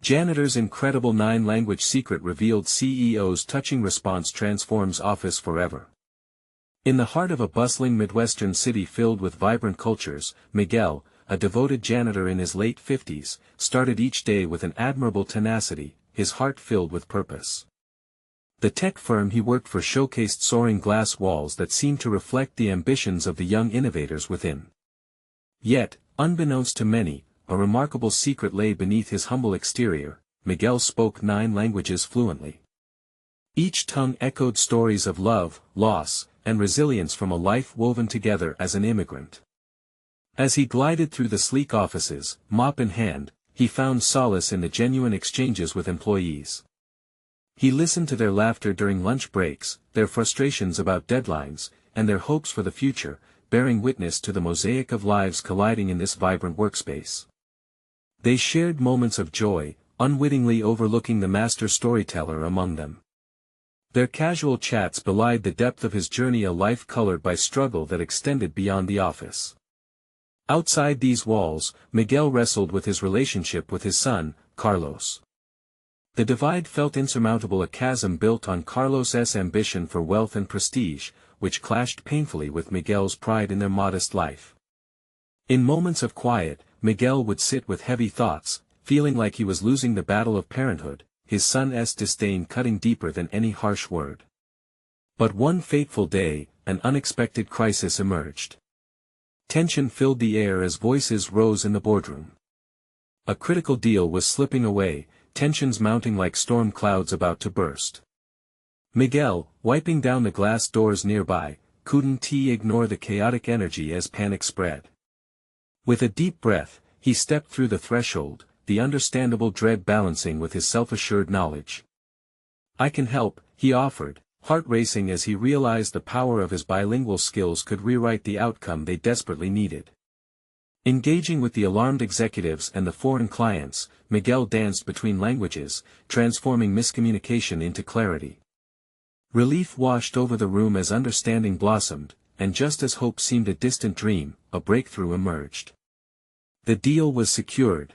Janitor's incredible 9-language secret revealed. CEO's touching response transforms office forever. In the heart of a bustling Midwestern city filled with vibrant cultures, Miguel, a devoted janitor in his late 50s, started each day with an admirable tenacity, his heart filled with purpose. The tech firm he worked for showcased soaring glass walls that seemed to reflect the ambitions of the young innovators within. Yet, unbeknownst to many, a remarkable secret lay beneath his humble exterior. Miguel spoke 9 languages fluently. Each tongue echoed stories of love, loss, and resilience from a life woven together as an immigrant. As he glided through the sleek offices, mop in hand, he found solace in the genuine exchanges with employees. He listened to their laughter during lunch breaks, their frustrations about deadlines, and their hopes for the future, bearing witness to the mosaic of lives colliding in this vibrant workspace. They shared moments of joy, unwittingly overlooking the master storyteller among them. Their casual chats belied the depth of his journey, a life colored by struggle that extended beyond the office. Outside these walls, Miguel wrestled with his relationship with his son, Carlos. The divide felt insurmountable, a chasm built on Carlos's ambition for wealth and prestige, which clashed painfully with Miguel's pride in their modest life. In moments of quiet, Miguel would sit with heavy thoughts, feeling like he was losing the battle of parenthood, his son's disdain cutting deeper than any harsh word. But one fateful day, an unexpected crisis emerged. Tension filled the air as voices rose in the boardroom. A critical deal was slipping away, tensions mounting like storm clouds about to burst. Miguel, wiping down the glass doors nearby, couldn't ignore the chaotic energy as panic spread. With a deep breath, he stepped through the threshold, the understandable dread balancing with his self-assured knowledge. "I can help," he offered, heart racing as he realized the power of his bilingual skills could rewrite the outcome they desperately needed. Engaging with the alarmed executives and the foreign clients, Miguel danced between languages, transforming miscommunication into clarity. Relief washed over the room as understanding blossomed, and just as hope seemed a distant dream, a breakthrough emerged. The deal was secured.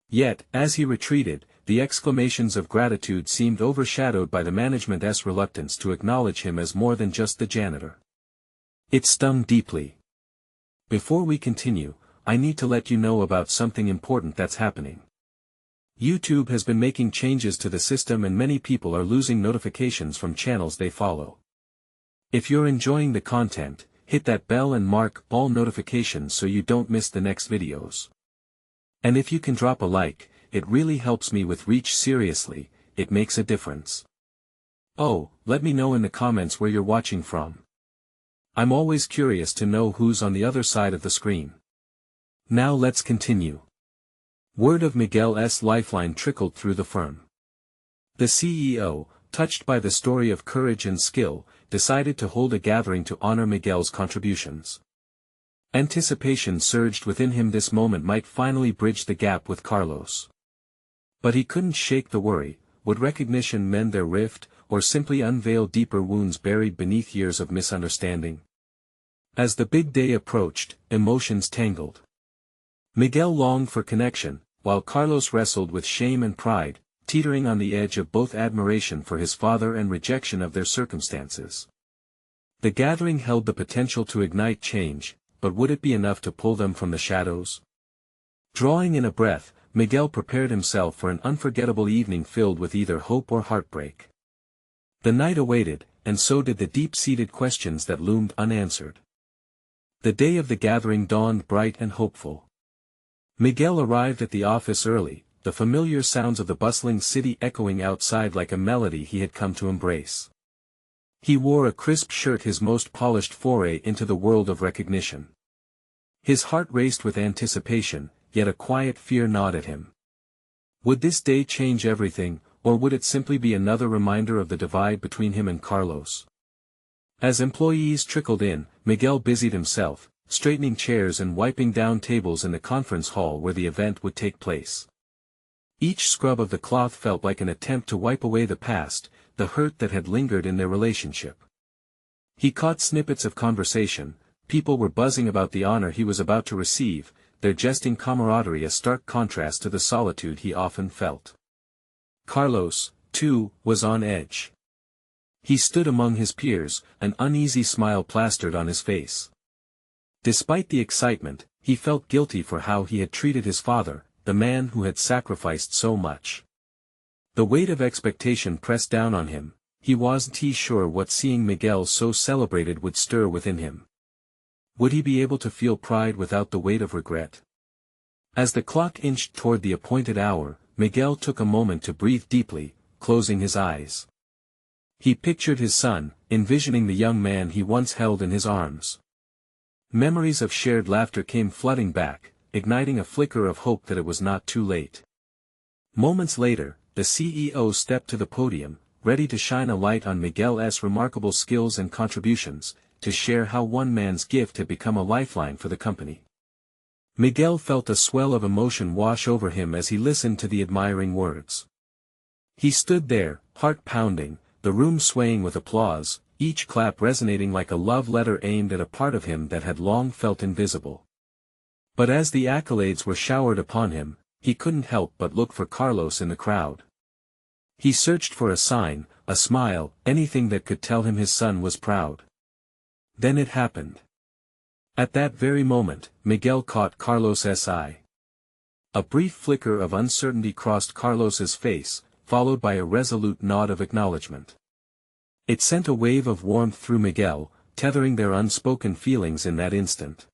Yet, as he retreated, the exclamations of gratitude seemed overshadowed by the management's reluctance to acknowledge him as more than just the janitor. It stung deeply. "Before we continue, I need to let you know about something important that's happening. YouTube has been making changes to the system and many people are losing notifications from channels they follow. If you're enjoying the content, hit that bell and mark all notifications so you don't miss the next videos. And if you can drop a like, it really helps me with reach. Seriously, it makes a difference. Oh, let me know in the comments where you're watching from. I'm always curious to know who's on the other side of the screen." Now let's continue. Word of Miguel's lifeline trickled through the firm. The CEO, touched by the story of courage and skill, decided to hold a gathering to honor Miguel's contributions. Anticipation surged within him. This moment might finally bridge the gap with Carlos. But he couldn't shake the worry: would recognition mend their rift, or simply unveil deeper wounds buried beneath years of misunderstanding? As the big day approached, emotions tangled. Miguel longed for connection, while Carlos wrestled with shame and pride, teetering on the edge of both admiration for his father and rejection of their circumstances. The gathering held the potential to ignite change, but would it be enough to pull them from the shadows? Drawing in a breath, Miguel prepared himself for an unforgettable evening filled with either hope or heartbreak. The night awaited, and so did the deep-seated questions that loomed unanswered. The day of the gathering dawned bright and hopeful. Miguel arrived at the office early, the familiar sounds of the bustling city echoing outside like a melody he had come to embrace. He wore a crisp shirt, his most polished foray into the world of recognition. His heart raced with anticipation, yet a quiet fear gnawed at him. Would this day change everything, or would it simply be another reminder of the divide between him and Carlos? As employees trickled in, Miguel busied himself, straightening chairs and wiping down tables in the conference hall where the event would take place. Each scrub of the cloth felt like an attempt to wipe away the past, the hurt that had lingered in their relationship. He caught snippets of conversation. People were buzzing about the honor he was about to receive, their jesting camaraderie a stark contrast to the solitude he often felt. Carlos, too, was on edge. He stood among his peers, an uneasy smile plastered on his face. Despite the excitement, he felt guilty for how he had treated his father, the man who had sacrificed so much. The weight of expectation pressed down on him. He wasn't sure what seeing Miguel so celebrated would stir within him. Would he be able to feel pride without the weight of regret? As the clock inched toward the appointed hour, Miguel took a moment to breathe deeply, closing his eyes. He pictured his son, envisioning the young man he once held in his arms. Memories of shared laughter came flooding back, igniting a flicker of hope that it was not too late. Moments later, the CEO stepped to the podium, ready to shine a light on Miguel's remarkable skills and contributions, to share how one man's gift had become a lifeline for the company. Miguel felt a swell of emotion wash over him as he listened to the admiring words. He stood there, heart pounding, the room swaying with applause, each clap resonating like a love letter aimed at a part of him that had long felt invisible. But as the accolades were showered upon him, he couldn't help but look for Carlos in the crowd. He searched for a sign, a smile, anything that could tell him his son was proud. Then it happened. At that very moment, Miguel caught Carlos's eye. A brief flicker of uncertainty crossed Carlos's face, followed by a resolute nod of acknowledgement. It sent a wave of warmth through Miguel, tethering their unspoken feelings in that instant.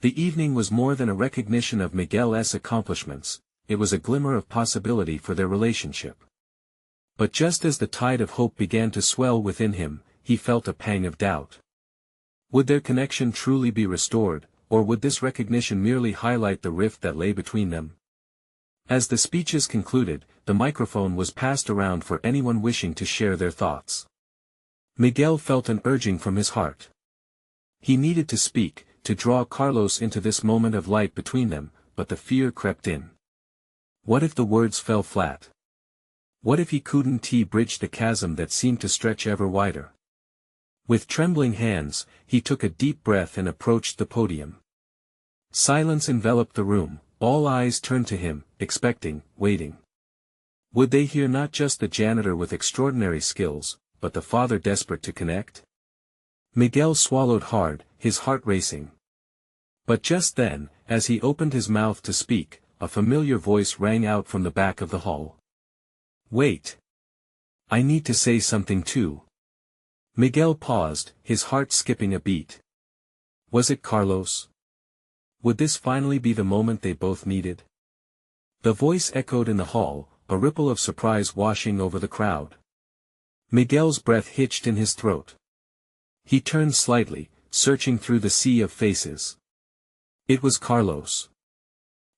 The evening was more than a recognition of Miguel's accomplishments, it was a glimmer of possibility for their relationship. But just as the tide of hope began to swell within him, he felt a pang of doubt. Would their connection truly be restored, or would this recognition merely highlight the rift that lay between them? As the speeches concluded, the microphone was passed around for anyone wishing to share their thoughts. Miguel felt an urging from his heart. He needed to speak, to draw Carlos into this moment of light between them, but the fear crept in. What if the words fell flat? What if he couldn't bridge the chasm that seemed to stretch ever wider? With trembling hands, he took a deep breath and approached the podium. Silence enveloped the room, all eyes turned to him, expecting, waiting. Would they hear not just the janitor with extraordinary skills, but the father desperate to connect? Miguel swallowed hard, his heart racing. But just then, as he opened his mouth to speak, a familiar voice rang out from the back of the hall. Wait. I need to say something too. Miguel paused, his heart skipping a beat. Was it Carlos? Would this finally be the moment they both needed? The voice echoed in the hall, a ripple of surprise washing over the crowd. Miguel's breath hitched in his throat. He turned slightly, searching through the sea of faces. It was Carlos.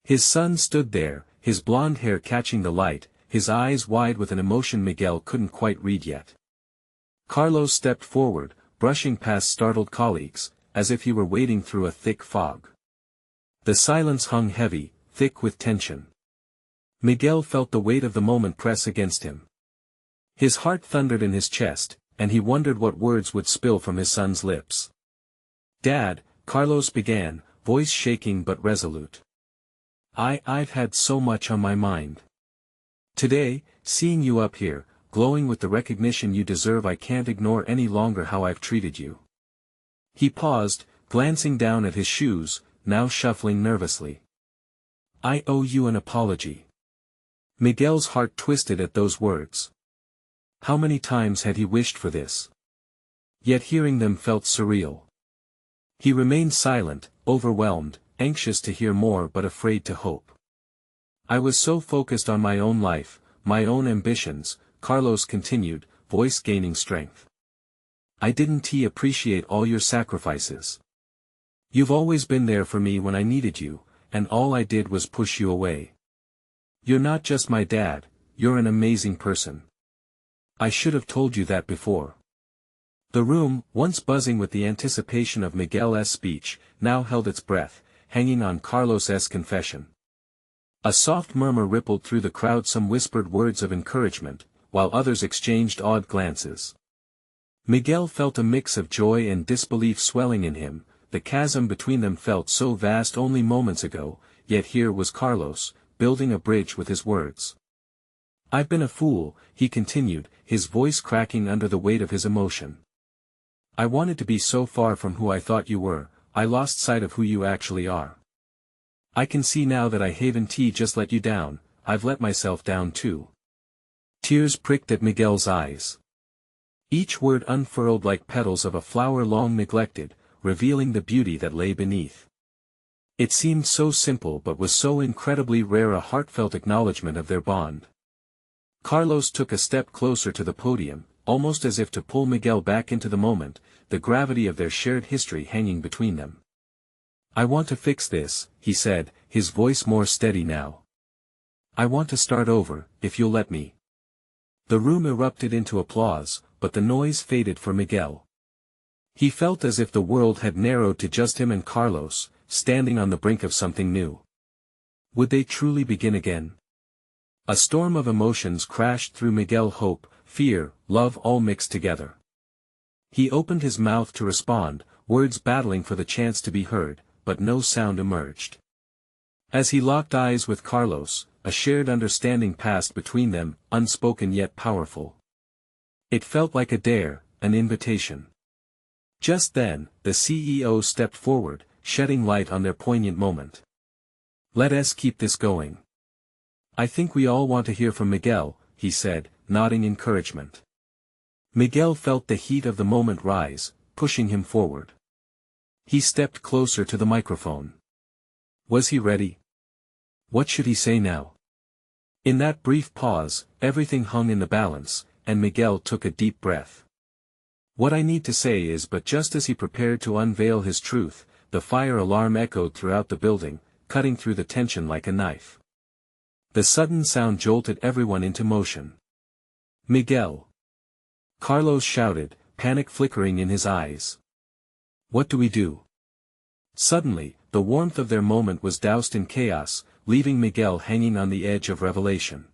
His son stood there, his blonde hair catching the light, his eyes wide with an emotion Miguel couldn't quite read yet. Carlos stepped forward, brushing past startled colleagues, as if he were wading through a thick fog. The silence hung heavy, thick with tension. Miguel felt the weight of the moment press against him. His heart thundered in his chest, and he wondered what words would spill from his son's lips. Dad, Carlos began, voice shaking but resolute. I've had so much on my mind. Today, seeing you up here, glowing with the recognition you deserve, I can't ignore any longer how I've treated you. He paused, glancing down at his shoes, now shuffling nervously. I owe you an apology. Miguel's heart twisted at those words. How many times had he wished for this? Yet hearing them felt surreal. He remained silent, overwhelmed, anxious to hear more but afraid to hope. I was so focused on my own life, my own ambitions, Carlos continued, voice gaining strength. I didn't appreciate all your sacrifices. You've always been there for me when I needed you, and all I did was push you away. You're not just my dad, you're an amazing person. I should have told you that before. The room, once buzzing with the anticipation of Miguel's speech, now held its breath, hanging on Carlos's confession. A soft murmur rippled through the crowd, some whispered words of encouragement, while others exchanged awed glances. Miguel felt a mix of joy and disbelief swelling in him, the chasm between them felt so vast only moments ago, yet here was Carlos, building a bridge with his words. "I've been a fool," he continued, his voice cracking under the weight of his emotion. "I wanted to be so far from who I thought you were, I lost sight of who you actually are. I can see now that I haven't just let you down, I've let myself down too." Tears pricked at Miguel's eyes. Each word unfurled like petals of a flower long neglected, revealing the beauty that lay beneath. It seemed so simple but was so incredibly rare, a heartfelt acknowledgement of their bond. Carlos took a step closer to the podium, almost as if to pull Miguel back into the moment, the gravity of their shared history hanging between them. "I want to fix this," he said, his voice more steady now. "I want to start over, if you'll let me." The room erupted into applause, but the noise faded for Miguel. He felt as if the world had narrowed to just him and Carlos, standing on the brink of something new. Would they truly begin again? A storm of emotions crashed through Miguel: hope, fear, love, all mixed together. He opened his mouth to respond, words battling for the chance to be heard, but no sound emerged. As he locked eyes with Carlos, a shared understanding passed between them, unspoken yet powerful. It felt like a dare, an invitation. Just then, the CEO stepped forward, shedding light on their poignant moment. "Let us keep this going. I think we all want to hear from Miguel," he said, nodding encouragement. Miguel felt the heat of the moment rise, pushing him forward. He stepped closer to the microphone. Was he ready? What should he say now? In that brief pause, everything hung in the balance, and Miguel took a deep breath. "What I need to say is," but just as he prepared to unveil his truth, the fire alarm echoed throughout the building, cutting through the tension like a knife. The sudden sound jolted everyone into motion. "Miguel!" Carlos shouted, panic flickering in his eyes. "What do we do?" Suddenly, the warmth of their moment was doused in chaos, leaving Miguel hanging on the edge of revelation.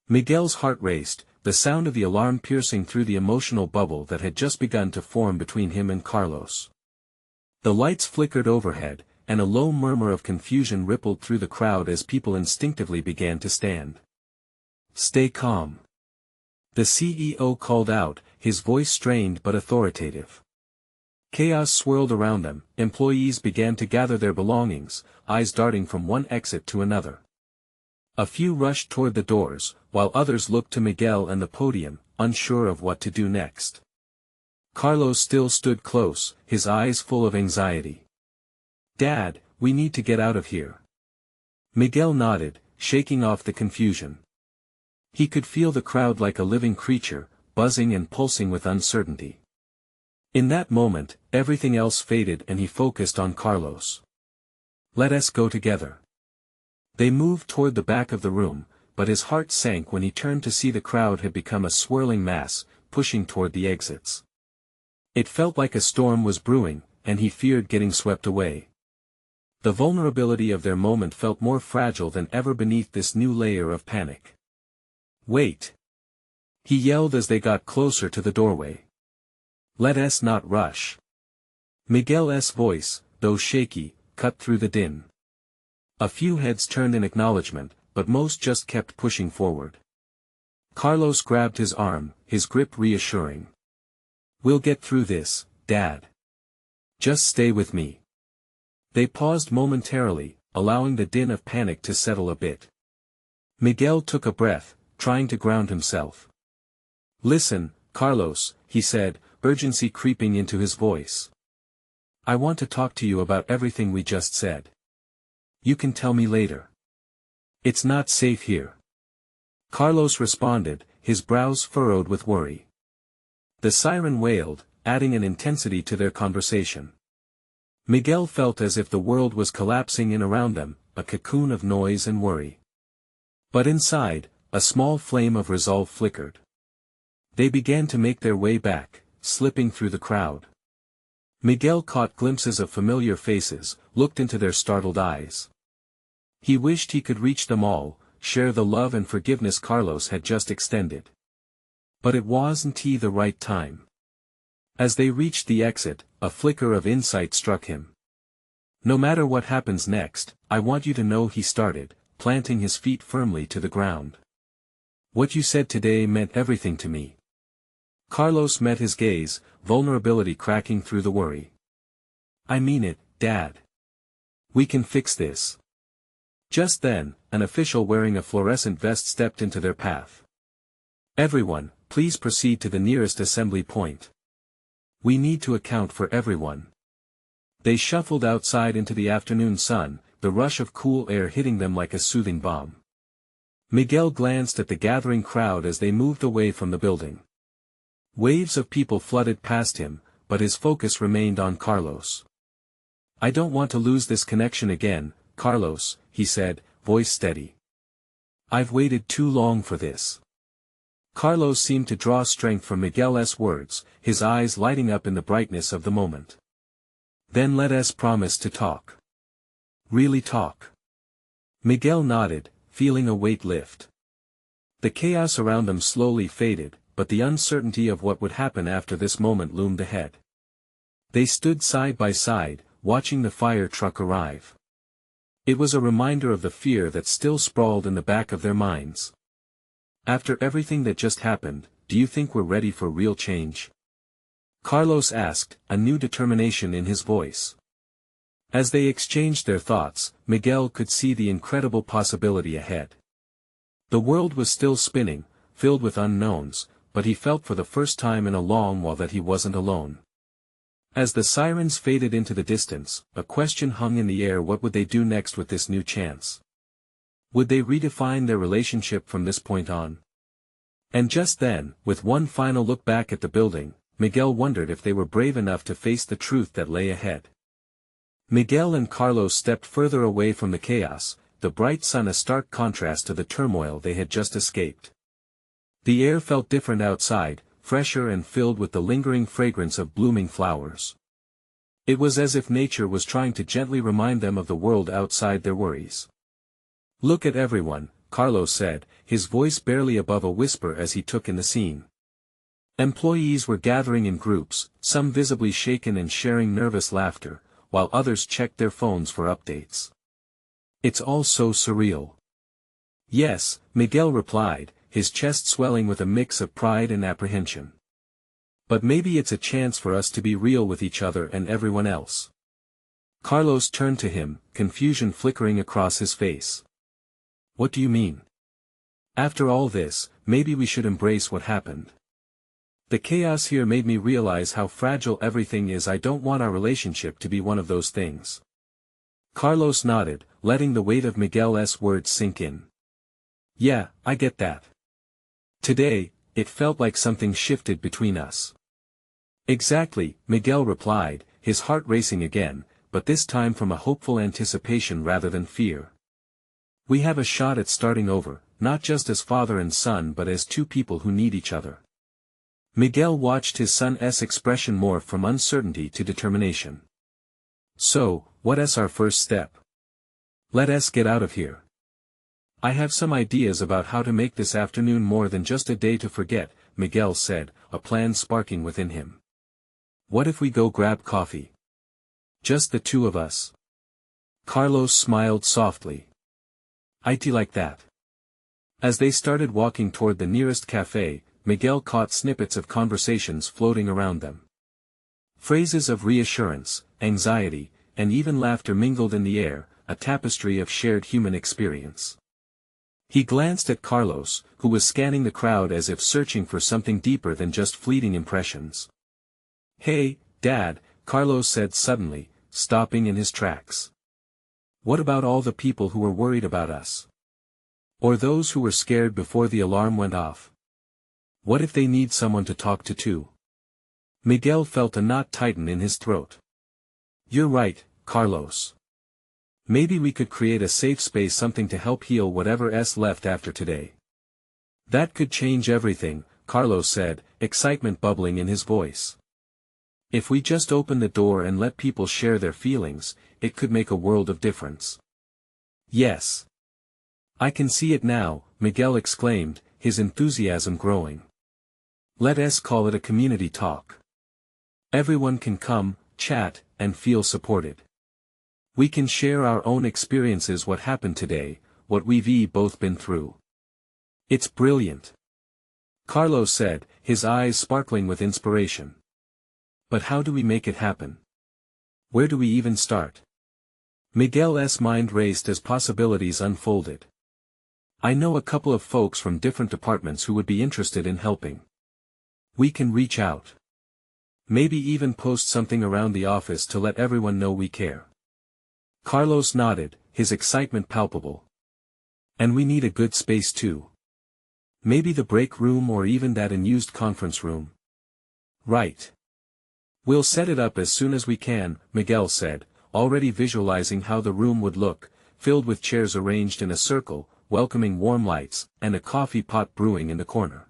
Miguel's heart raced, the sound of the alarm piercing through the emotional bubble that had just begun to form between him and Carlos. The lights flickered overhead, and a low murmur of confusion rippled through the crowd as people instinctively began to stand. "Stay calm," the CEO called out, his voice strained but authoritative. Chaos swirled around them, employees began to gather their belongings, eyes darting from one exit to another. A few rushed toward the doors, while others looked to Miguel and the podium, unsure of what to do next. Carlos still stood close, his eyes full of anxiety. "Dad, we need to get out of here." Miguel nodded, shaking off the confusion. He could feel the crowd like a living creature, buzzing and pulsing with uncertainty. In that moment, everything else faded and he focused on Carlos. "Let us go together." They moved toward the back of the room, but his heart sank when he turned to see the crowd had become a swirling mass, pushing toward the exits. It felt like a storm was brewing, and he feared getting swept away. The vulnerability of their moment felt more fragile than ever beneath this new layer of panic. "Wait!" he yelled as they got closer to the doorway. "Let us not rush." Miguel's voice, though shaky, cut through the din. A few heads turned in acknowledgement, but most just kept pushing forward. Carlos grabbed his arm, his grip reassuring. "We'll get through this, Dad. Just stay with me." They paused momentarily, allowing the din of panic to settle a bit. Miguel took a breath, trying to ground himself. "Listen, Carlos," he said, urgency creeping into his voice. "I want to talk to you about everything we just said. You can tell me later. It's not safe here." Carlos responded, his brows furrowed with worry. The siren wailed, adding an intensity to their conversation. Miguel felt as if the world was collapsing in around them, a cocoon of noise and worry. But inside, a small flame of resolve flickered. They began to make their way back, slipping through the crowd. Miguel caught glimpses of familiar faces, looked into their startled eyes. He wished he could reach them all, share the love and forgiveness Carlos had just extended. But it wasn't the right time. As they reached the exit, a flicker of insight struck him. No matter what happens next, I want you to know, he started, planting his feet firmly to the ground. What you said today meant everything to me. Carlos met his gaze, vulnerability cracking through the worry. I mean it, Dad. We can fix this. Just then, an official wearing a fluorescent vest stepped into their path. Everyone, please proceed to the nearest assembly point. We need to account for everyone. They shuffled outside into the afternoon sun, the rush of cool air hitting them like a soothing balm. Miguel glanced at the gathering crowd as they moved away from the building. Waves of people flooded past him, but his focus remained on Carlos. I don't want to lose this connection again, Carlos, he said, voice steady. I've waited too long for this. Carlos seemed to draw strength from Miguel's words, his eyes lighting up in the brightness of the moment. Then let us promise to talk. Really talk. Miguel nodded, feeling a weight lift. The chaos around them slowly faded, but the uncertainty of what would happen after this moment loomed ahead. They stood side by side, watching the fire truck arrive. It was a reminder of the fear that still sprawled in the back of their minds. After everything that just happened, do you think we're ready for real change? Carlos asked, a new determination in his voice. As they exchanged their thoughts, Miguel could see the incredible possibility ahead. The world was still spinning, filled with unknowns, but he felt for the first time in a long while that he wasn't alone. As the sirens faded into the distance, a question hung in the air: what would they do next with this new chance? Would they redefine their relationship from this point on? And just then, with one final look back at the building, Miguel wondered if they were brave enough to face the truth that lay ahead. Miguel and Carlos stepped further away from the chaos, the bright sun a stark contrast to the turmoil they had just escaped. The air felt different outside, fresher and filled with the lingering fragrance of blooming flowers. It was as if nature was trying to gently remind them of the world outside their worries. Look at everyone, Carlos said, his voice barely above a whisper as he took in the scene. Employees were gathering in groups, some visibly shaken and sharing nervous laughter, while others checked their phones for updates. It's all so surreal. Yes, Miguel replied, his chest swelling with a mix of pride and apprehension. But maybe it's a chance for us to be real with each other and everyone else. Carlos turned to him, confusion flickering across his face. What do you mean? After all this, maybe we should embrace what happened. The chaos here made me realize how fragile everything is. I don't want our relationship to be one of those things. Carlos nodded, letting the weight of Miguel's words sink in. Yeah, I get that. Today, it felt like something shifted between us. Exactly, Miguel replied, his heart racing again, but this time from a hopeful anticipation rather than fear. We have a shot at starting over, not just as father and son but as two people who need each other. Miguel watched his son's expression morph from uncertainty to determination. So, what's our first step? Let us get out of here. I have some ideas about how to make this afternoon more than just a day to forget, Miguel said, a plan sparking within him. What if we go grab coffee? Just the two of us. Carlos smiled softly. I'd like that. As they started walking toward the nearest cafe, Miguel caught snippets of conversations floating around them. Phrases of reassurance, anxiety, and even laughter mingled in the air, a tapestry of shared human experience. He glanced at Carlos, who was scanning the crowd as if searching for something deeper than just fleeting impressions. Hey, Dad, Carlos said suddenly, stopping in his tracks. What about all the people who were worried about us? Or those who were scared before the alarm went off? What if they need someone to talk to too? Miguel felt a knot tighten in his throat. You're right, Carlos. Maybe we could create a safe space, something to help heal whatever's left after today. That could change everything, Carlos said, excitement bubbling in his voice. If we just open the door and let people share their feelings, it could make a world of difference. Yes. I can see it now, Miguel exclaimed, his enthusiasm growing. Let us call it a community talk. Everyone can come, chat, and feel supported. We can share our own experiences, what happened today, what we've both been through. It's brilliant, Carlos said, his eyes sparkling with inspiration. But how do we make it happen? Where do we even start? Miguel's mind raced as possibilities unfolded. I know a couple of folks from different departments who would be interested in helping. We can reach out. Maybe even post something around the office to let everyone know we care. Carlos nodded, his excitement palpable. And we need a good space too. Maybe the break room or even that unused conference room. Right. We'll set it up as soon as we can, Miguel said, already visualizing how the room would look, filled with chairs arranged in a circle, welcoming warm lights, and a coffee pot brewing in the corner.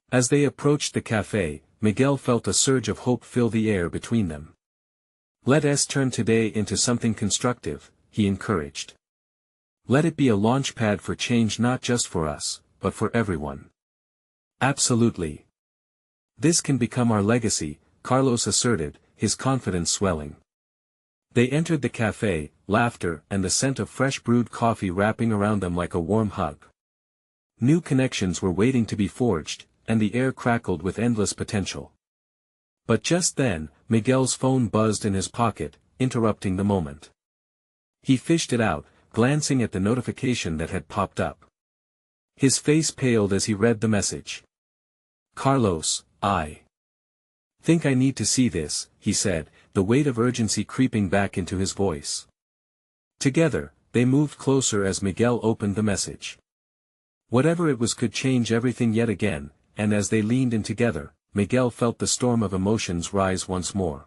As they approached the cafe, Miguel felt a surge of hope fill the air between them. Let us turn today into something constructive, he encouraged. Let it be a launch pad for change, not just for us, but for everyone. Absolutely. This can become our legacy, Carlos asserted, his confidence swelling. They entered the cafe, laughter and the scent of fresh brewed coffee wrapping around them like a warm hug. New connections were waiting to be forged, and the air crackled with endless potential. But just then, Miguel's phone buzzed in his pocket, interrupting the moment. He fished it out, glancing at the notification that had popped up. His face paled as he read the message. Carlos, I think I need to see this, he said, the weight of urgency creeping back into his voice. Together, they moved closer as Miguel opened the message. Whatever it was could change everything yet again, and as they leaned in together, Miguel felt the storm of emotions rise once more.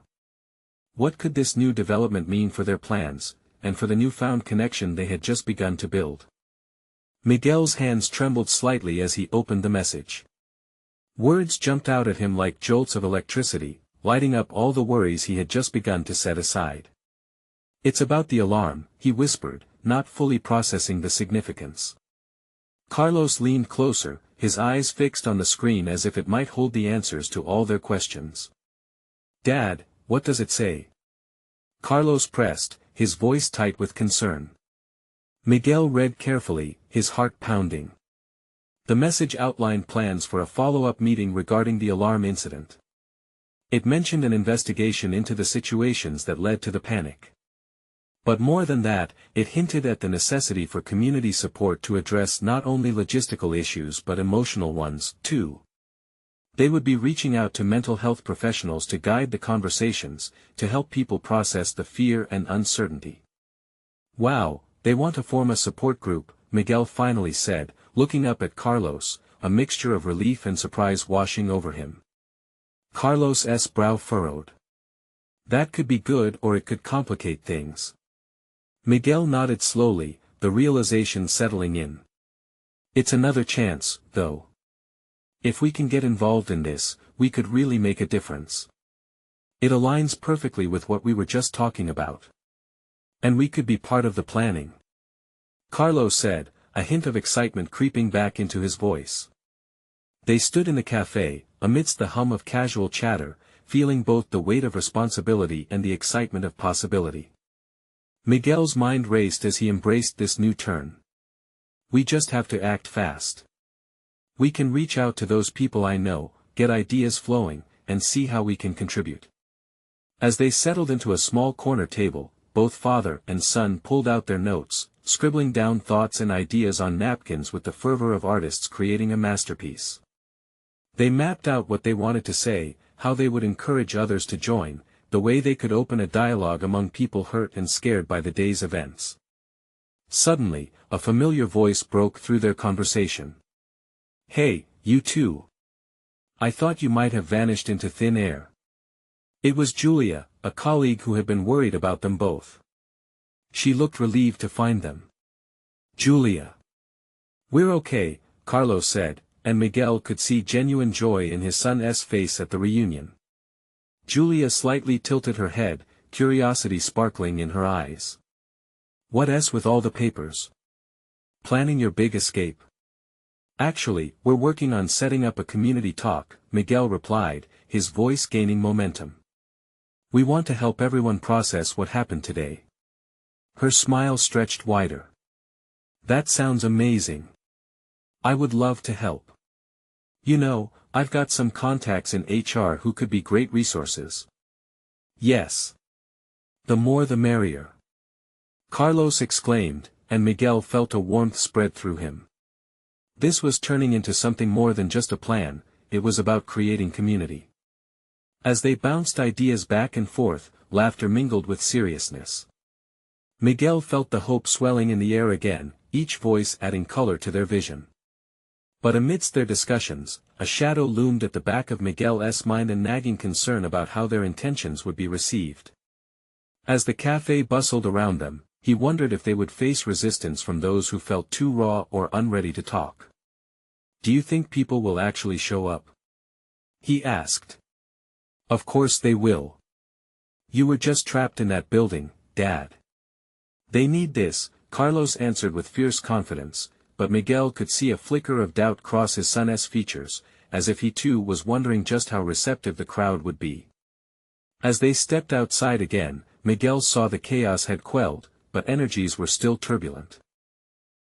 What could this new development mean for their plans, and for the newfound connection they had just begun to build? Miguel's hands trembled slightly as he opened the message. Words jumped out at him like jolts of electricity, lighting up all the worries he had just begun to set aside. It's about the alarm, he whispered, not fully processing the significance. Carlos leaned closer, his eyes fixed on the screen as if it might hold the answers to all their questions. Dad, what does it say? Carlos pressed, his voice tight with concern. Miguel read carefully, his heart pounding. The message outlined plans for a follow-up meeting regarding the alarm incident. It mentioned an investigation into the situations that led to the panic. But more than that, it hinted at the necessity for community support to address not only logistical issues but emotional ones, too. They would be reaching out to mental health professionals to guide the conversations, to help people process the fear and uncertainty. Wow, they want to form a support group, Miguel finally said, looking up at Carlos, a mixture of relief and surprise washing over him. Carlos's brow furrowed. That could be good or it could complicate things. Miguel nodded slowly, the realization settling in. It's another chance, though. If we can get involved in this, we could really make a difference. It aligns perfectly with what we were just talking about. And we could be part of the planning. Carlos said, a hint of excitement creeping back into his voice. They stood in the cafe, amidst the hum of casual chatter, feeling both the weight of responsibility and the excitement of possibility. Miguel's mind raced as he embraced this new turn. We just have to act fast. We can reach out to those people I know, get ideas flowing, and see how we can contribute. As they settled into a small corner table, both father and son pulled out their notes, scribbling down thoughts and ideas on napkins with the fervor of artists creating a masterpiece. They mapped out what they wanted to say, how they would encourage others to join, the way they could open a dialogue among people hurt and scared by the day's events. Suddenly, a familiar voice broke through their conversation. Hey, you two. I thought you might have vanished into thin air. It was Julia, a colleague who had been worried about them both. She looked relieved to find them. Julia. We're okay, Carlos said, and Miguel could see genuine joy in his son's face at the reunion. Julia slightly tilted her head, curiosity sparkling in her eyes. What's with all the papers? Planning your big escape? Actually, we're working on setting up a community talk, Miguel replied, his voice gaining momentum. We want to help everyone process what happened today. Her smile stretched wider. That sounds amazing. I would love to help. You know, I've got some contacts in HR who could be great resources. Yes. The more the merrier. Carlos exclaimed, and Miguel felt a warmth spread through him. This was turning into something more than just a plan, it was about creating community. As they bounced ideas back and forth, laughter mingled with seriousness. Miguel felt the hope swelling in the air again, each voice adding color to their vision. But amidst their discussions, a shadow loomed at the back of Miguel's mind, a nagging concern about how their intentions would be received. As the cafe bustled around them, he wondered if they would face resistance from those who felt too raw or unready to talk. Do you think people will actually show up? He asked. Of course they will. You were just trapped in that building, Dad. They need this, Carlos answered with fierce confidence, but Miguel could see a flicker of doubt cross his son's features, as if he too was wondering just how receptive the crowd would be. As they stepped outside again, Miguel saw the chaos had quelled, but energies were still turbulent.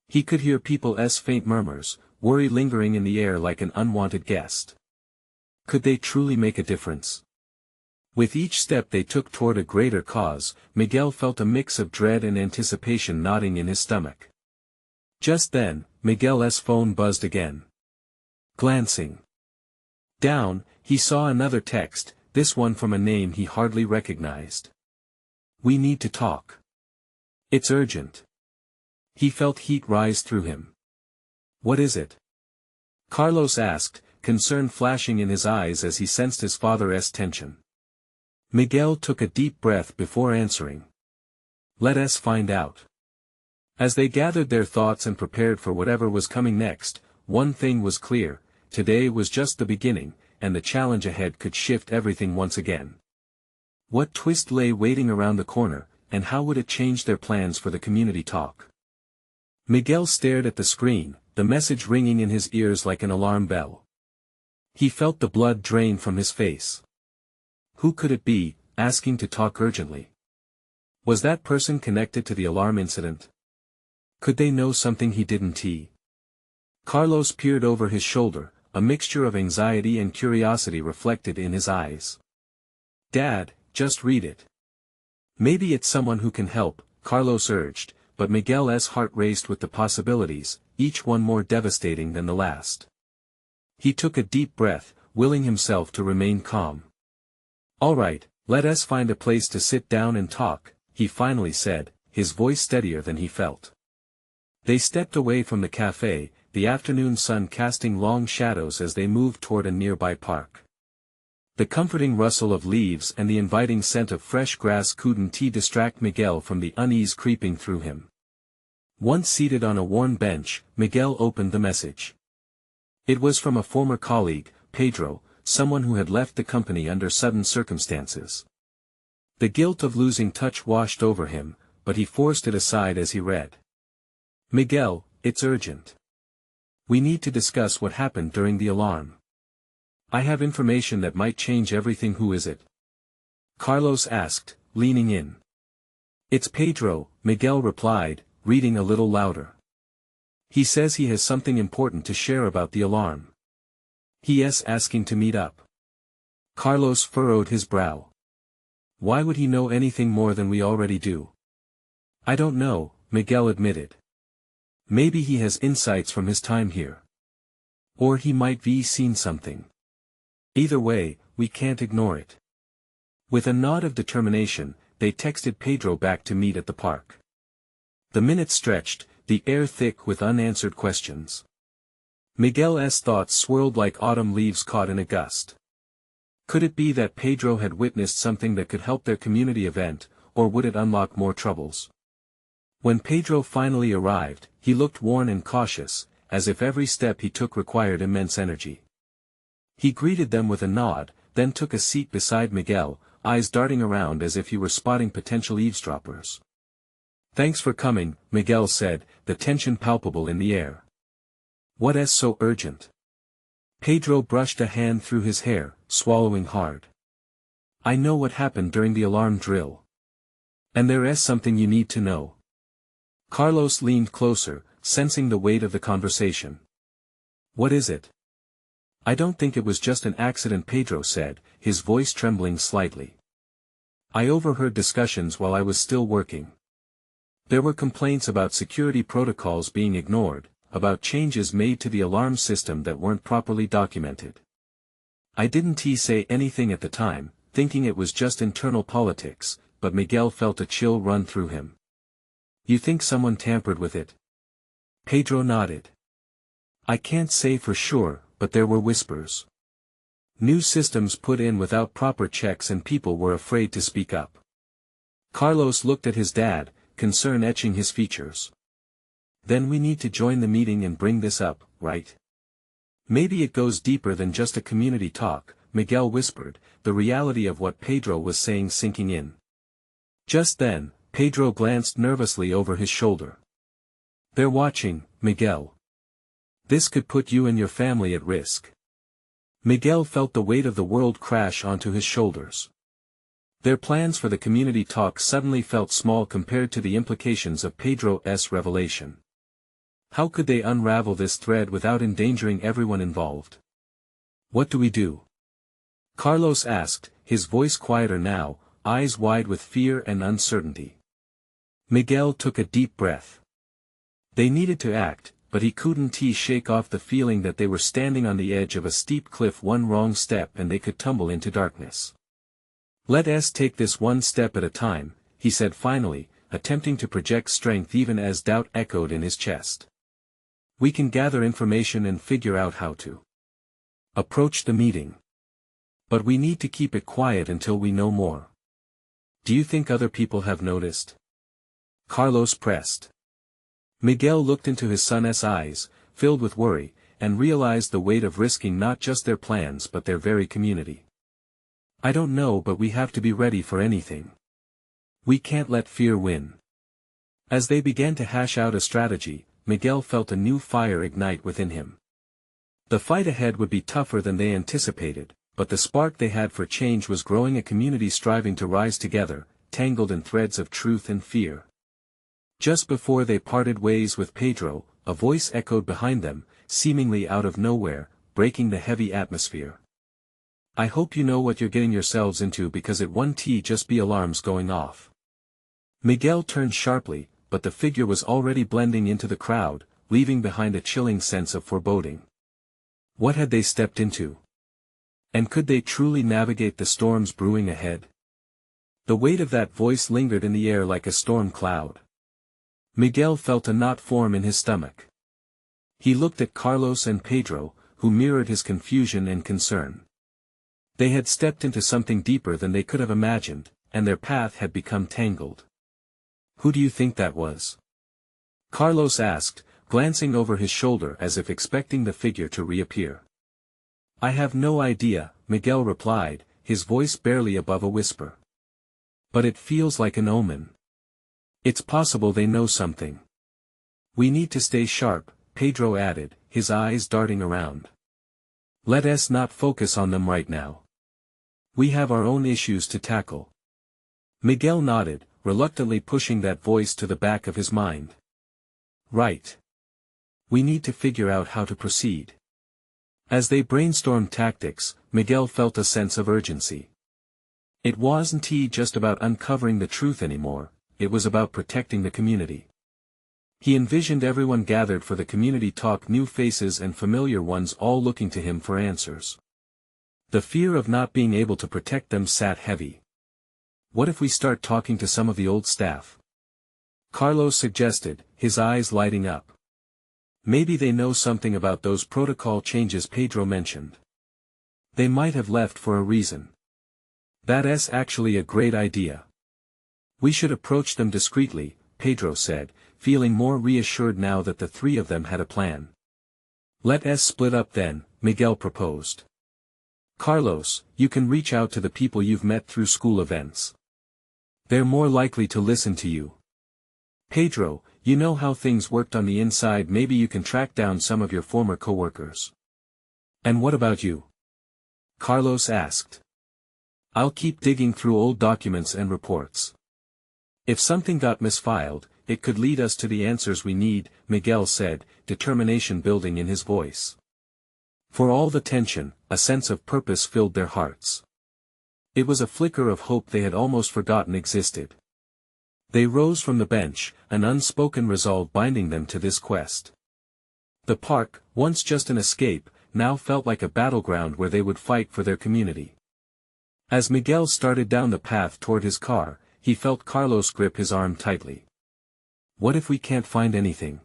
He could hear people's faint murmurs, worry lingering in the air like an unwanted guest. Could they truly make a difference? With each step they took toward a greater cause, Miguel felt a mix of dread and anticipation knotting in his stomach. Just then, Miguel's phone buzzed again. Glancing down, he saw another text, this one from a name he hardly recognized. We need to talk. It's urgent. He felt heat rise through him. What is it? Carlos asked, concern flashing in his eyes as he sensed his father's tension. Miguel took a deep breath before answering. Let us find out. As they gathered their thoughts and prepared for whatever was coming next, one thing was clear, today was just the beginning, and the challenge ahead could shift everything once again. What twist lay waiting around the corner, and how would it change their plans for the community talk? Miguel stared at the screen, the message ringing in his ears like an alarm bell. He felt the blood drain from his face. Who could it be, asking to talk urgently? Was that person connected to the alarm incident? Could they know something he didn't? Carlos peered over his shoulder, a mixture of anxiety and curiosity reflected in his eyes. Dad, just read it. Maybe it's someone who can help, Carlos urged, but Miguel's heart raced with the possibilities, each one more devastating than the last. He took a deep breath, willing himself to remain calm. All right, let us find a place to sit down and talk, he finally said, his voice steadier than he felt. They stepped away from the cafe, the afternoon sun casting long shadows as they moved toward a nearby park. The comforting rustle of leaves and the inviting scent of fresh grass couldn't distract Miguel from the unease creeping through him. Once seated on a worn bench, Miguel opened the message. It was from a former colleague, Pedro, someone who had left the company under sudden circumstances. The guilt of losing touch washed over him, but he forced it aside as he read. Miguel, it's urgent. We need to discuss what happened during the alarm. I have information that might change everything. Who is it? Carlos asked, leaning in. It's Pedro, Miguel replied, reading a little louder. He says he has something important to share about the alarm. He is asking to meet up. Carlos furrowed his brow. Why would he know anything more than we already do? I don't know, Miguel admitted. Maybe he has insights from his time here. Or he might be seen something. Either way, we can't ignore it. With a nod of determination, they texted Pedro back to meet at the park. The minutes stretched, the air thick with unanswered questions. Miguel's thoughts swirled like autumn leaves caught in a gust. Could it be that Pedro had witnessed something that could help their community event, or would it unlock more troubles? When Pedro finally arrived, he looked worn and cautious, as if every step he took required immense energy. He greeted them with a nod, then took a seat beside Miguel, eyes darting around as if he were spotting potential eavesdroppers. Thanks for coming, Miguel said, the tension palpable in the air. What is so urgent? Pedro brushed a hand through his hair, swallowing hard. I know what happened during the alarm drill. And there is something you need to know. Carlos leaned closer, sensing the weight of the conversation. What is it? I don't think it was just an accident, Pedro said, his voice trembling slightly. I overheard discussions while I was still working. There were complaints about security protocols being ignored, about changes made to the alarm system that weren't properly documented. I didn't say anything at the time, thinking it was just internal politics, but Miguel felt a chill run through him. You think someone tampered with it? Pedro nodded. I can't say for sure, but there were whispers. New systems put in without proper checks and people were afraid to speak up. Carlos looked at his dad, concern etching his features. Then we need to join the meeting and bring this up, right? Maybe it goes deeper than just a community talk, Miguel whispered, the reality of what Pedro was saying sinking in. Just then, Pedro glanced nervously over his shoulder. They're watching, Miguel. This could put you and your family at risk. Miguel felt the weight of the world crash onto his shoulders. Their plans for the community talk suddenly felt small compared to the implications of Pedro's revelation. How could they unravel this thread without endangering everyone involved? What do we do? Carlos asked, his voice quieter now, eyes wide with fear and uncertainty. Miguel took a deep breath. They needed to act, but he couldn't shake off the feeling that they were standing on the edge of a steep cliff, one wrong step and they could tumble into darkness. Let us take this one step at a time, he said finally, attempting to project strength even as doubt echoed in his chest. We can gather information and figure out how to approach the meeting. But we need to keep it quiet until we know more. Do you think other people have noticed? Carlos pressed. Miguel looked into his son's eyes, filled with worry, and realized the weight of risking not just their plans but their very community. I don't know, but we have to be ready for anything. We can't let fear win. As they began to hash out a strategy, Miguel felt a new fire ignite within him. The fight ahead would be tougher than they anticipated, but the spark they had for change was growing, a community striving to rise together, tangled in threads of truth and fear. Just before they parted ways with Pedro, a voice echoed behind them, seemingly out of nowhere, breaking the heavy atmosphere. I hope you know what you're getting yourselves into, because it won't just be alarms going off. Miguel turned sharply, but the figure was already blending into the crowd, leaving behind a chilling sense of foreboding. What had they stepped into? And could they truly navigate the storms brewing ahead? The weight of that voice lingered in the air like a storm cloud. Miguel felt a knot form in his stomach. He looked at Carlos and Pedro, who mirrored his confusion and concern. They had stepped into something deeper than they could have imagined, and their path had become tangled. Who do you think that was? Carlos asked, glancing over his shoulder as if expecting the figure to reappear. I have no idea, Miguel replied, his voice barely above a whisper. But it feels like an omen. It's possible they know something. We need to stay sharp, Pedro added, his eyes darting around. Let us not focus on them right now. We have our own issues to tackle. Miguel nodded, reluctantly pushing that voice to the back of his mind. Right. We need to figure out how to proceed. As they brainstormed tactics, Miguel felt a sense of urgency. It wasn't just about uncovering the truth anymore, it was about protecting the community. He envisioned everyone gathered for the community talk, new faces and familiar ones all looking to him for answers. The fear of not being able to protect them sat heavy. What if we start talking to some of the old staff? Carlos suggested, his eyes lighting up. Maybe they know something about those protocol changes Pedro mentioned. They might have left for a reason. That's actually a great idea. We should approach them discreetly, Pedro said, feeling more reassured now that the three of them had a plan. Let us split up then, Miguel proposed. Carlos, you can reach out to the people you've met through school events. They're more likely to listen to you. Pedro, you know how things worked on the inside, maybe you can track down some of your former coworkers. And what about you? Carlos asked. I'll keep digging through old documents and reports. If something got misfiled, it could lead us to the answers we need, Miguel said, determination building in his voice. For all the tension, a sense of purpose filled their hearts. It was a flicker of hope they had almost forgotten existed. They rose from the bench, an unspoken resolve binding them to this quest. The park, once just an escape, now felt like a battleground where they would fight for their community. As Miguel started down the path toward his car, he felt Carlos grip his arm tightly. What if we can't find anything?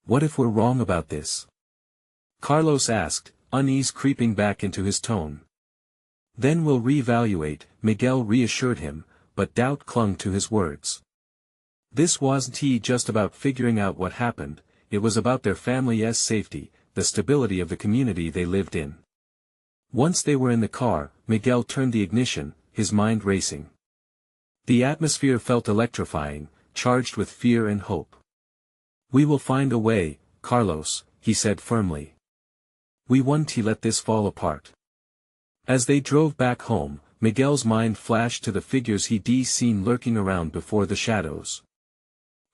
What if we're wrong about this? Carlos asked, unease creeping back into his tone. Then we'll reevaluate, Miguel reassured him, but doubt clung to his words. This wasn't just about figuring out what happened, it was about their family's safety, the stability of the community they lived in. Once they were in the car, Miguel turned the ignition, his mind racing. The atmosphere felt electrifying, charged with fear and hope. We will find a way, Carlos, he said firmly. We won't let this fall apart. As they drove back home, Miguel's mind flashed to the figures he'd seen lurking around before the shadows.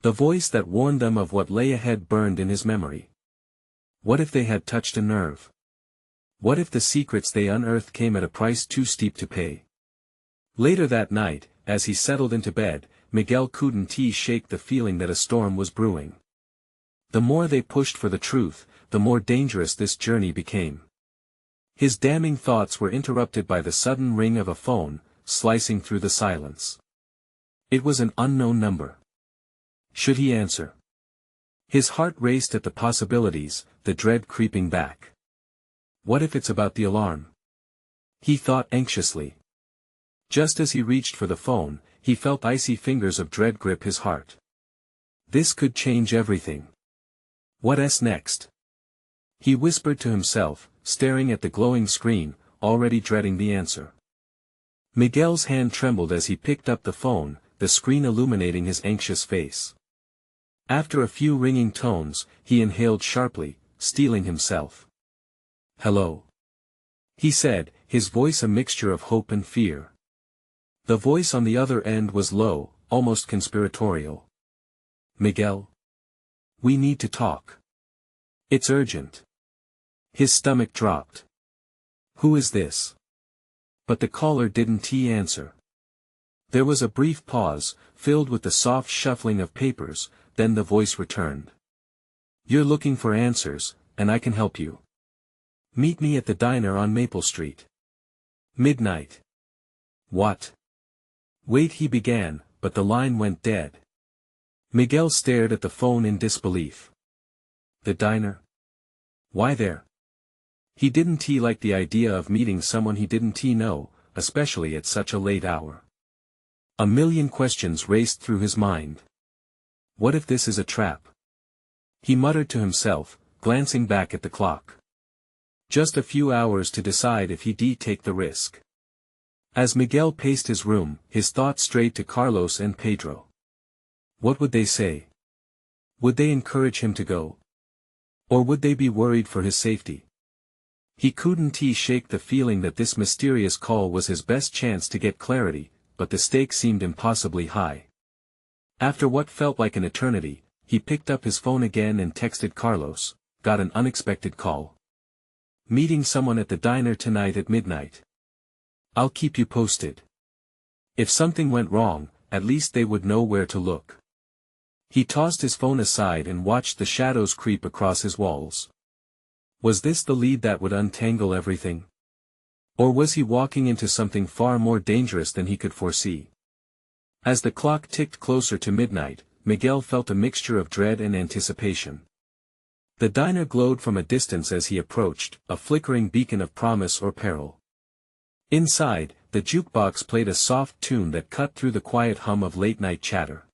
The voice that warned them of what lay ahead burned in his memory. What if they had touched a nerve? What if the secrets they unearthed came at a price too steep to pay? Later that night, as he settled into bed, Miguel couldn't shake the feeling that a storm was brewing. The more they pushed for the truth, the more dangerous this journey became. His damning thoughts were interrupted by the sudden ring of a phone, slicing through the silence. It was an unknown number. Should he answer? His heart raced at the possibilities, the dread creeping back. What if it's about the alarm? He thought anxiously. Just as he reached for the phone, he felt icy fingers of dread grip his heart. This could change everything. What's next? He whispered to himself, staring at the glowing screen, already dreading the answer. Miguel's hand trembled as he picked up the phone, the screen illuminating his anxious face. After a few ringing tones, he inhaled sharply, steeling himself. Hello. He said, his voice a mixture of hope and fear. The voice on the other end was low, almost conspiratorial. Miguel? We need to talk. It's urgent. His stomach dropped. Who is this? But the caller didn't answer. There was a brief pause, filled with the soft shuffling of papers, then the voice returned. You're looking for answers, and I can help you. Meet me at the diner on Maple Street. Midnight. What? Wait, he began, but the line went dead. Miguel stared at the phone in disbelief. The diner? Why there? He didn't like the idea of meeting someone he didn't know, especially at such a late hour. A million questions raced through his mind. What if this is a trap? He muttered to himself, glancing back at the clock. Just a few hours to decide if he'd take the risk. As Miguel paced his room, his thoughts strayed to Carlos and Pedro. What would they say? Would they encourage him to go? Or would they be worried for his safety? He couldn't shake the feeling that this mysterious call was his best chance to get clarity, but the stakes seemed impossibly high. After what felt like an eternity, he picked up his phone again and texted Carlos, got an unexpected call. Meeting someone at the diner tonight at midnight. I'll keep you posted. If something went wrong, at least they would know where to look. He tossed his phone aside and watched the shadows creep across his walls. Was this the lead that would untangle everything? Or was he walking into something far more dangerous than he could foresee? As the clock ticked closer to midnight, Miguel felt a mixture of dread and anticipation. The diner glowed from a distance as he approached, a flickering beacon of promise or peril. Inside, the jukebox played a soft tune that cut through the quiet hum of late-night chatter.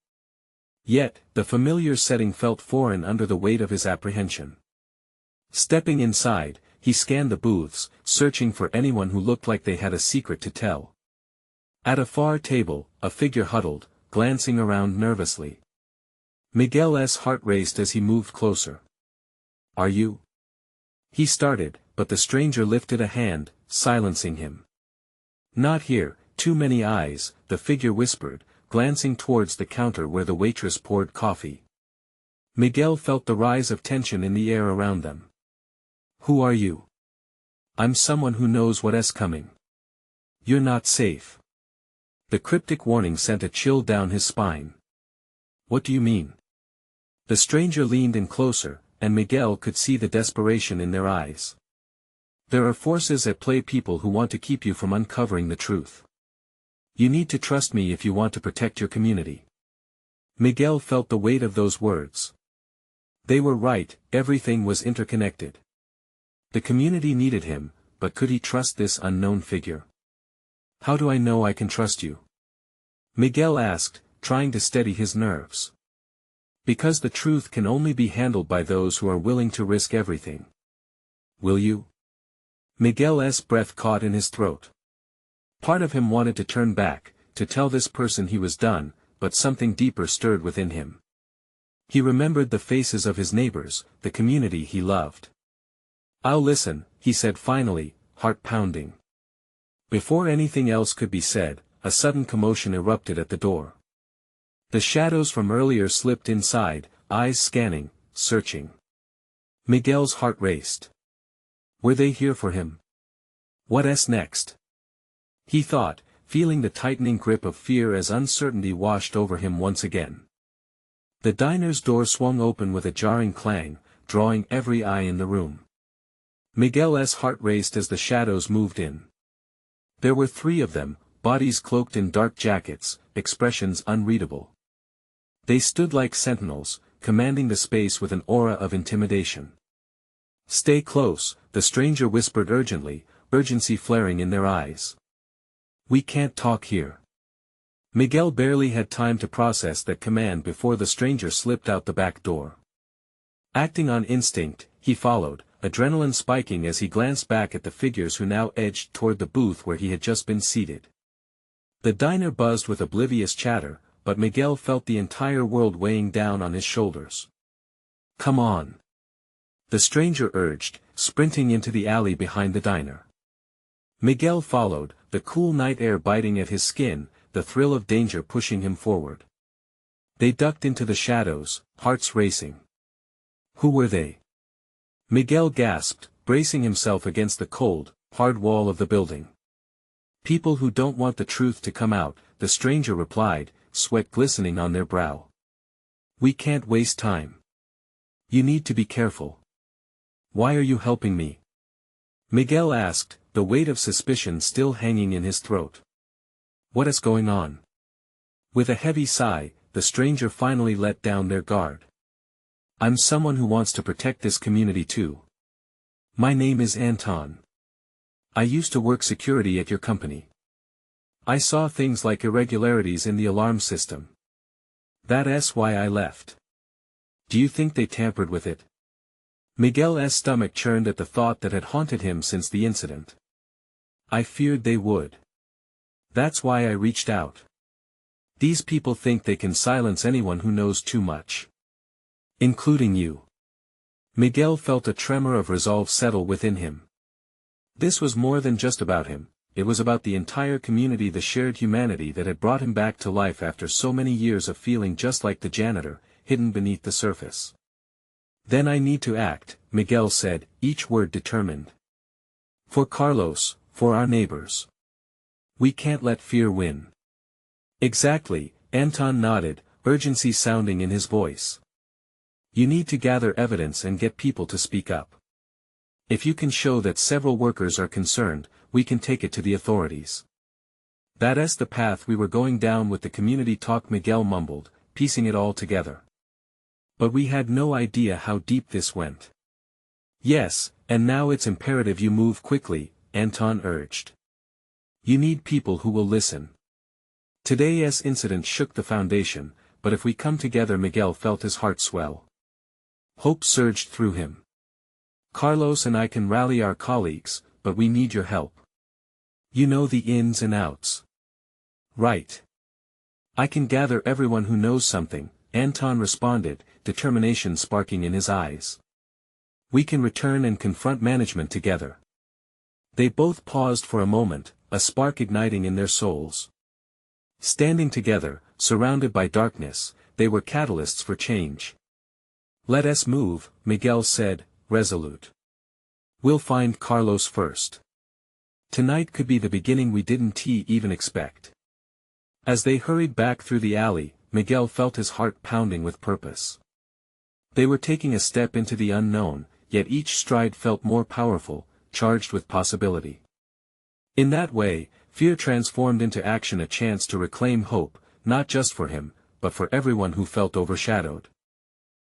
Yet, the familiar setting felt foreign under the weight of his apprehension. Stepping inside, he scanned the booths, searching for anyone who looked like they had a secret to tell. At a far table, a figure huddled, glancing around nervously. Miguel's heart raced as he moved closer. Are you? He started, but the stranger lifted a hand, silencing him. Not here, too many eyes, the figure whispered, glancing towards the counter where the waitress poured coffee. Miguel felt the rise of tension in the air around them. Who are you? I'm someone who knows what's coming. You're not safe. The cryptic warning sent a chill down his spine. What do you mean? The stranger leaned in closer, and Miguel could see the desperation in their eyes. There are forces at play, people who want to keep you from uncovering the truth. You need to trust me if you want to protect your community. Miguel felt the weight of those words. They were right, everything was interconnected. The community needed him, but could he trust this unknown figure? How do I know I can trust you? Miguel asked, trying to steady his nerves. Because the truth can only be handled by those who are willing to risk everything. Will you? Miguel's breath caught in his throat. Part of him wanted to turn back, to tell this person he was done, but something deeper stirred within him. He remembered the faces of his neighbors, the community he loved. I'll listen, he said finally, heart pounding. Before anything else could be said, a sudden commotion erupted at the door. The shadows from earlier slipped inside, eyes scanning, searching. Miguel's heart raced. Were they here for him? What's next? He thought, feeling the tightening grip of fear as uncertainty washed over him once again. The diner's door swung open with a jarring clang, drawing every eye in the room. Miguel's heart raced as the shadows moved in. There were 3 of them, bodies cloaked in dark jackets, expressions unreadable. They stood like sentinels, commanding the space with an aura of intimidation. Stay close, the stranger whispered urgently, urgency flaring in their eyes. We can't talk here. Miguel barely had time to process that command before the stranger slipped out the back door. Acting on instinct, he followed, adrenaline spiking as he glanced back at the figures who now edged toward the booth where he had just been seated. The diner buzzed with oblivious chatter, but Miguel felt the entire world weighing down on his shoulders. Come on. The stranger urged, sprinting into the alley behind the diner. Miguel followed, the cool night air biting at his skin, the thrill of danger pushing him forward. They ducked into the shadows, hearts racing. Who were they? Miguel gasped, bracing himself against the cold, hard wall of the building. People who don't want the truth to come out, the stranger replied, sweat glistening on their brow. We can't waste time. You need to be careful. Why are you helping me? Miguel asked, the weight of suspicion still hanging in his throat. What is going on? With a heavy sigh, the stranger finally let down their guard. I'm someone who wants to protect this community too. My name is Anton. I used to work security at your company. I saw things like irregularities in the alarm system. That's why I left. Do you think they tampered with it? Miguel's stomach churned at the thought that had haunted him since the incident. I feared they would. That's why I reached out. These people think they can silence anyone who knows too much. Including you. Miguel felt a tremor of resolve settle within him. This was more than just about him, it was about the entire community, the shared humanity that had brought him back to life after so many years of feeling just like the janitor, hidden beneath the surface. Then I need to act, Miguel said, each word determined. For Carlos, for our neighbors. We can't let fear win. Exactly, Anton nodded, urgency sounding in his voice. You need to gather evidence and get people to speak up. If you can show that several workers are concerned, we can take it to the authorities. That's the path we were going down with the community talk, Miguel mumbled, piecing it all together. But we had no idea how deep this went. Yes, and now it's imperative you move quickly, Anton urged. You need people who will listen. Today's incident shook the foundation, but if we come together, Miguel felt his heart swell. Hope surged through him. Carlos and I can rally our colleagues, but we need your help. You know the ins and outs. Right. I can gather everyone who knows something, Anton responded, determination sparking in his eyes. We can return and confront management together. They both paused for a moment, a spark igniting in their souls. Standing together, surrounded by darkness, they were catalysts for change. "Let us move," Miguel said, resolute. "We'll find Carlos first. Tonight could be the beginning we didn't even expect." As they hurried back through the alley, Miguel felt his heart pounding with purpose. They were taking a step into the unknown, yet each stride felt more powerful, charged with possibility. In that way, fear transformed into action, a chance to reclaim hope, not just for him, but for everyone who felt overshadowed.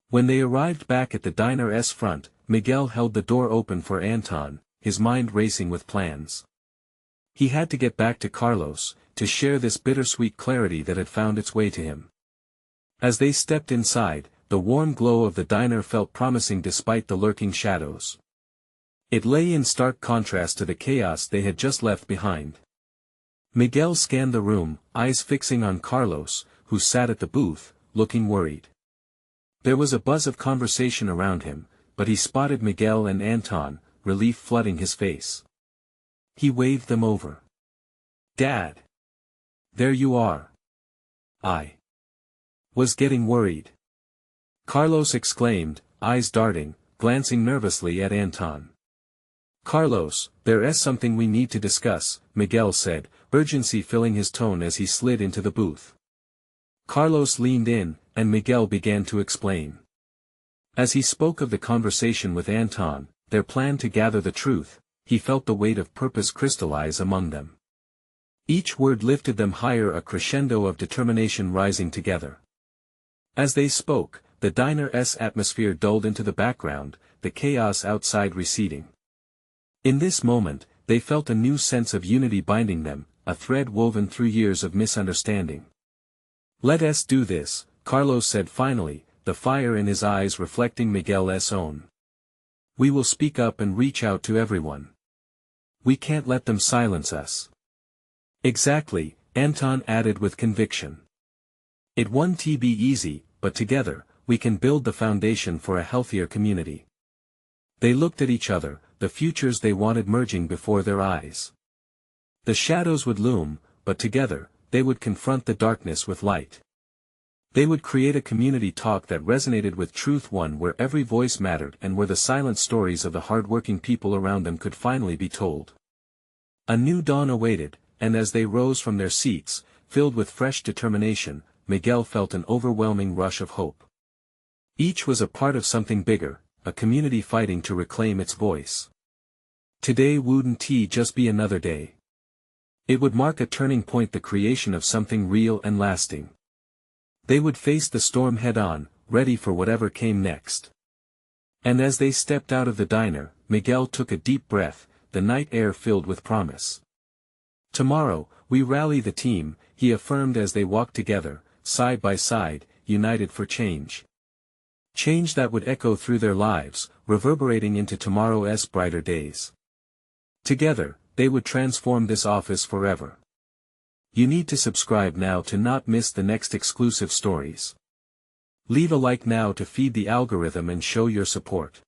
When they arrived back at the diner's front, Miguel held the door open for Anton, his mind racing with plans. He had to get back to Carlos, to share this bittersweet clarity that had found its way to him. As they stepped inside, the warm glow of the diner felt promising despite the lurking shadows. It lay in stark contrast to the chaos they had just left behind. Miguel scanned the room, eyes fixing on Carlos, who sat at the booth, looking worried. There was a buzz of conversation around him, but he spotted Miguel and Anton, relief flooding his face. He waved them over. "Dad! There you are." "I was getting worried," Carlos exclaimed, eyes darting, glancing nervously at Anton. "Carlos, there is something we need to discuss," Miguel said, urgency filling his tone as he slid into the booth. Carlos leaned in, and Miguel began to explain. As he spoke of the conversation with Anton, their plan to gather the truth, he felt the weight of purpose crystallize among them. Each word lifted them higher, a crescendo of determination rising together. As they spoke, the diner's atmosphere dulled into the background, the chaos outside receding. In this moment, they felt a new sense of unity binding them, a thread woven through years of misunderstanding. "Let us do this," Carlos said finally, the fire in his eyes reflecting Miguel's own. "We will speak up and reach out to everyone. We can't let them silence us." "Exactly," Anton added with conviction. "It won't be easy, but together, we can build the foundation for a healthier community." They looked at each other, the futures they wanted merging before their eyes. The shadows would loom, but together, they would confront the darkness with light. They would create a community talk that resonated with truth, one where every voice mattered and where the silent stories of the hard-working people around them could finally be told. A new dawn awaited, and as they rose from their seats, filled with fresh determination, Miguel felt an overwhelming rush of hope. Each was a part of something bigger, a community fighting to reclaim its voice. Today wouldn't just be another day. It would mark a turning point, the creation of something real and lasting. They would face the storm head-on, ready for whatever came next. And as they stepped out of the diner, Miguel took a deep breath, the night air filled with promise. "Tomorrow, we rally the team," he affirmed as they walked together, side by side, united for change. Change that would echo through their lives, reverberating into tomorrow's brighter days. Together, they would transform this office forever. You need to subscribe now to not miss the next exclusive stories. Leave a like now to feed the algorithm and show your support.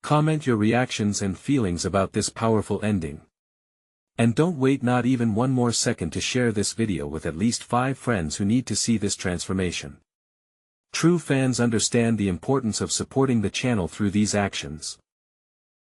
Comment your reactions and feelings about this powerful ending. And don't wait not even one more second to share this video with at least 5 friends who need to see this transformation. True fans understand the importance of supporting the channel through these actions.